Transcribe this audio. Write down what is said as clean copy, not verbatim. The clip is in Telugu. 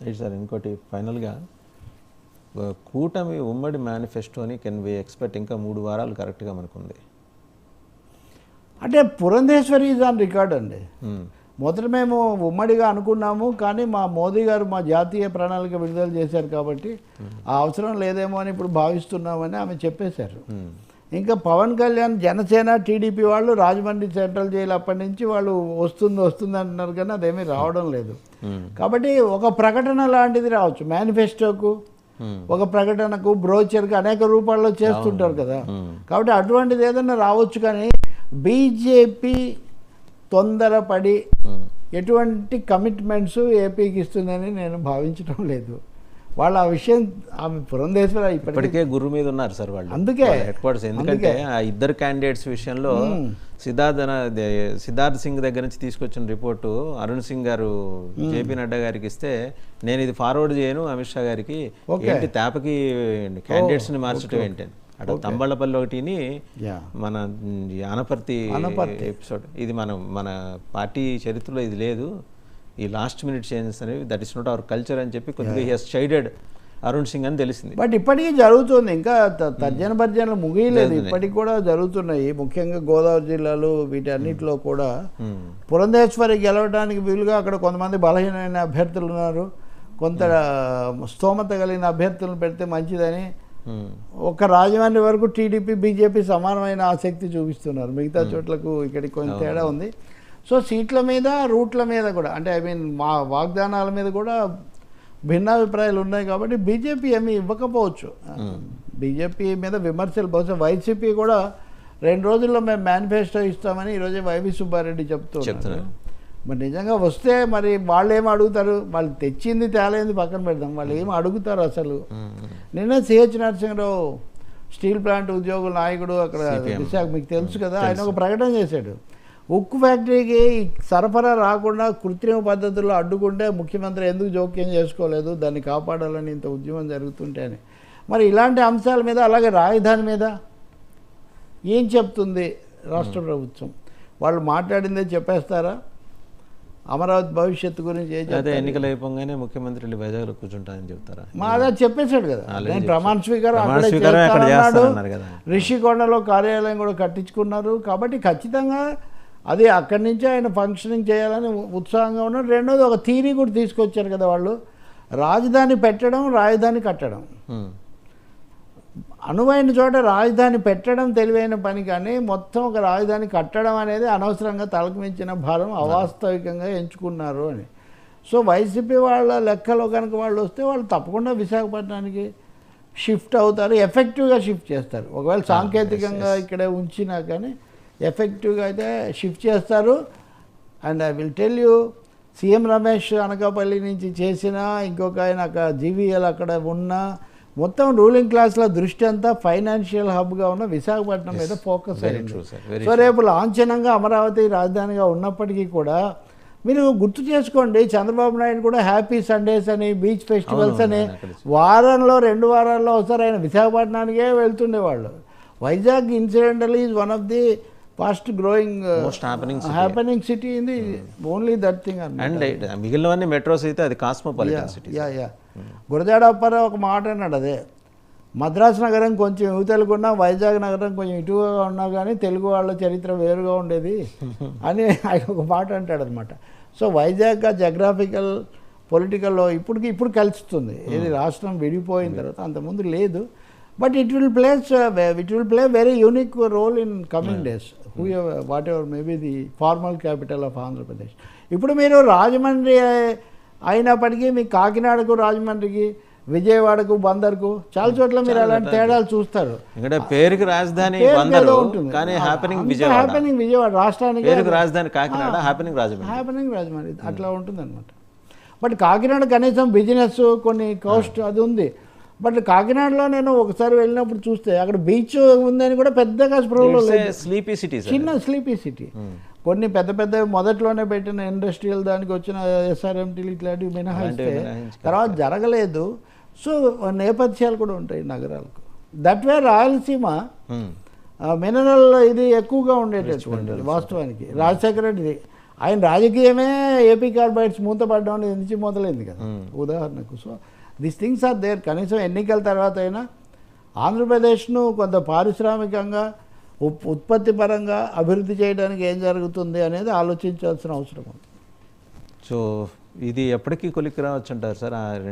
రైట్ సార్, ఇంకోటి ఫైనల్గా కూటమి ఉమ్మడి మేనిఫెస్టోని కెన్ వి ఎక్స్పెక్ట్ ఇంకా 3 వారాలు కరెక్ట్గా మనకుంది. అంటే పురంధేశ్వరి ఈజ్ ఆన్ రికార్డ్ అండి. మొదట మేము ఉమ్మడిగా అనుకున్నాము, కానీ మా మోదీ గారు మా జాతీయ ప్రణాళిక విడుదల చేశారు కాబట్టి ఆ అవసరం లేదేమో అని ఇప్పుడు భావిస్తున్నామని ఆమె చెప్పేశారు. ఇంకా పవన్ కళ్యాణ్, జనసేన, టీడీపీ వాళ్ళు రాజమండ్రి సెంట్రల్ జైలు అప్పటి నుంచి వాళ్ళు వస్తుంది అంటున్నారు, కానీ అదేమీ రావడం లేదు. కాబట్టి ఒక ప్రకటన లాంటిది రావచ్చు, మేనిఫెస్టోకు, ఒక ప్రకటనకు, బ్రోచర్కి అనేక రూపాల్లో చేస్తుంటారు కదా. కాబట్టి అటువంటిది ఏదైనా రావచ్చు, కానీ బీజేపీ తొందరపడి ఎటువంటి కమిట్మెంట్స్ ఏపీకి ఇస్తుందని నేను భావించడం లేదు. వాళ్ళు ఆ విషయం, ఆమె పురంధేశ్వర ఇప్పటికే గురు మీద ఉన్నారు సార్ వాళ్ళు, అందుకే హెడ్ క్వార్టర్స్. ఎందుకంటే ఆ ఇద్దరు క్యాండిడేట్స్ విషయంలో సిద్ధార్థ్ సింగ్ దగ్గర నుంచి తీసుకొచ్చిన రిపోర్టు అరుణ్ సింగ్ గారు జేపీ నడ్డా గారికి ఇస్తే, నేను ఇది ఫార్వర్డ్ చేయను అమిత్ షా గారికి, ఏంటి తేపకి క్యాండిడేట్స్ని మార్చడం ఏంటి అటు తంబళ్ళపల్లి ఒకటిని మన ఆనపర్తి ఎపిసోడ్, ఇది మన పార్టీ చరిత్రలో ఇది లేదు, ఈ లాస్ట్ మినిట్ చేంజెస్ అనేవి that is not our culture అని చెప్పి కొద్దిగా హి హస్ షైడెడ్ అరుణ్ సింగ్ అని తెలిసింది. బట్ ఇప్పటికీ జరుగుతుంది, ఇంకా తర్జన భర్జనలు ముగియలేదు, ఇప్పటికి కూడా జరుగుతున్నాయి. ముఖ్యంగా గోదావరి జిల్లాలో వీటన్నిటిలో కూడా పురంధేశ్వరి గెలవడానికి వీలుగా అక్కడ కొంతమంది బలహీనమైన అభ్యర్థులు ఉన్నారు, కొంత స్తోమత కలిగిన అభ్యర్థులను పెడితే మంచిదని ఒక రాజమండ్రి వరకు టీడీపీ, బీజేపీ సమానమైన ఆసక్తి చూపిస్తున్నారు. మిగతా చోట్లకు ఇక్కడికి కొంచెం తేడా ఉంది. సో సీట్ల మీద, రూట్ల మీద కూడా, అంటే ఐ మీన్ మా వాగ్దానాల మీద కూడా భిన్నాభిప్రాయాలు ఉన్నాయి. కాబట్టి బీజేపీ ఏమీ ఇవ్వకపోవచ్చు. బీజేపీ మీద విమర్శలు, బహుశా వైసీపీ కూడా 2 రోజుల్లో మేము మేనిఫెస్టో ఇస్తామని ఈరోజే వైవి సుబ్బారెడ్డి చెప్తున్నారు. మరి నిజంగా వస్తే మరి వాళ్ళు ఏమి అడుగుతారు? వాళ్ళు తెచ్చింది తేలేంది పక్కన పెడదాం, వాళ్ళు ఏమి అడుగుతారు అసలు? నిన్న సిహెచ్ నరసింహరావు స్టీల్ ప్లాంట్ ఉద్యోగుల నాయకుడు అక్కడ విశాఖ, మీకు తెలుసు కదా, ఆయన ఒక ప్రకటన చేశాడు, ఉక్కు ఫ్యాక్టరీకి సరఫరా రాకుండా కృత్రిమ పద్ధతుల్లో అడ్డుకుంటే ముఖ్యమంత్రి ఎందుకు జోక్యం చేసుకోలేదు, దాన్ని కాపాడాలని ఇంత ఉద్యమం జరుగుతుంటే అని. మరి ఇలాంటి అంశాల మీద, అలాగే రాజధాని మీద ఏం చెప్తుంది రాష్ట్ర ప్రభుత్వం? వాళ్ళు మాట్లాడిందే చెప్పేస్తారా? అమరావతి భవిష్యత్తు గురించి ఏం చెప్తారు? ఎన్నికలు అయిపోగానే ముఖ్యమంత్రి వైజాగ్లో కూర్చుంటారని చెప్తారా? మా అదే చెప్పేశాడు కదా, నేను ప్రమాణ స్వీకారం అన్నాడు. రిషికొండలో కార్యాలయం కూడా కట్టించుకున్నారు. కాబట్టి ఖచ్చితంగా అది అక్కడి నుంచి ఆయన ఫంక్షనింగ్ చేయాలని ఉత్సాహంగా ఉన్నారు. రెండోది ఒక థీరీ కూడా తీసుకొచ్చారు కదా వాళ్ళు, రాజధాని పెట్టడం, రాజధాని కట్టడం. అనువైన చోట రాజధాని పెట్టడం తెలివైన పని, కానీ మొత్తం ఒక రాజధాని కట్టడం అనేది అనవసరంగా తలకు మించిన భారం, అవాస్తవికంగా ఎంచుకున్నారు అని. సో వైసీపీ వాళ్ళ లెక్కలో కనుక వాళ్ళు వస్తే వాళ్ళు తప్పకుండా విశాఖపట్నానికి షిఫ్ట్ అవుతారు, ఎఫెక్టివ్గా షిఫ్ట్ చేస్తారు. ఒకవేళ సాంకేతికంగా ఇక్కడే ఉంచినా కానీ ఎఫెక్టివ్గా అయితే షిఫ్ట్ చేస్తారు. And I will tell you, CM Ramesh Anakapalli నుంచి చేసిన, ఇంకొక ఆయన అక్కడ జీవీఎల్ అక్కడ ఉన్న, మొత్తం రూలింగ్ క్లాస్ల దృష్టి అంతా ఫైనాన్షియల్ హబ్గా ఉన్న విశాఖపట్నం మీద ఫోకస్ అయ్యింది. సో రేపు లాంఛనంగా అమరావతి రాజధానిగా ఉన్నప్పటికీ కూడా మీరు గుర్తు చేసుకోండి, చంద్రబాబు నాయుడు కూడా హ్యాపీ సండేస్ అని, బీచ్ ఫెస్టివల్స్ అని వారంలో 2 వారాల్లో ఒకసారి ఆయన విశాఖపట్నానికే వెళ్తుండేవాళ్ళు. Vizag incidental is one of the fast growing happening city in the only that thing. And మిగిలినవన్నీ మెట్రోస్ అయితే అది కాస్మోపాలిటన్ సిటీ. గురజాడ అప్పారావు ఒక మాట అన్నాడు, అదే మద్రాసు నగరం కొంచెం యువతలుగున్నా, వైజాగ్ నగరం కొంచెం ఇటుగా ఉన్నా కానీ తెలుగు వాళ్ళ చరిత్ర వేరుగా ఉండేది అని ఆయన ఒక మాట అంటాడు అనమాట. సో వైజాగ్ జగ్రాఫికల్, పొలిటికల్లో ఇప్పుడు కలుస్తుంది. ఇది రాష్ట్రం విడిపోయిన తర్వాత, అంతకుముందు లేదు. But it will play very unique role in coming days, whatever maybe the formal capital of Andhra Pradesh. ఇప్పుడు మీరు రాజమండ్రి అయినప్పటికీ మీకు కాకినాడకు, రాజమండ్రికి, విజయవాడకు, బందర్కు చాలా చోట్ల మీరు అలాంటి తేడాలు చూస్తారు. పేరుకి రాజధాని ఉంటుంది, హ్యాపెనింగ్ విజయవాడ, రాష్ట్రానికి రాజధాని కాకినాడ, హ్యాపెనింగ్ రాజమండ్రి అట్లా ఉంటుంది అనమాట. బట్ కాకినాడ కనీసం బిజినెస్, కొన్ని కోస్ట్ అది ఉంది. బట్ కాకినాడలో నేను ఒకసారి వెళ్ళినప్పుడు చూస్తే అక్కడ బీచ్ ఉందని కూడా పెద్దగా స్ప్రోలో లేదు, చిన్న స్లీపీ సిటీ. కొన్ని పెద్ద మొదట్లోనే పెట్టిన ఇండస్ట్రియల్ దానికి వచ్చిన ఎస్ఆర్ఎంటీలు ఇట్లాంటివి మినహాయిస్తే తర్వాత జరగలేదు. సో నేపథ్యాలు కూడా ఉంటాయి నగరాలకు. దట్ వే రాయలసీమ మినరల్ ఇది ఎక్కువగా ఉండేటటువంటిది వాస్తవానికి. రాజశేఖర రెడ్డి ఆయన రాజకీయమే ఏపీ కార్బైడ్స్ మూతపడ్డం నుంచి మొదలైంది కదా ఉదాహరణకు. So this things are there. కనీసం ఎన్నికల తర్వాత అయినా ఆంధ్రప్రదేశ్ను కొంత పారిశ్రామికంగా ఉత్పత్తి పరంగా అభివృద్ధి చేయడానికి ఏం జరుగుతుంది అనేది ఆలోచించాల్సిన అవసరం ఉంది. సో ఇది ఎప్పటికీ కొలిక్కి రావచ్చు అంటారు సార్ ఆ 2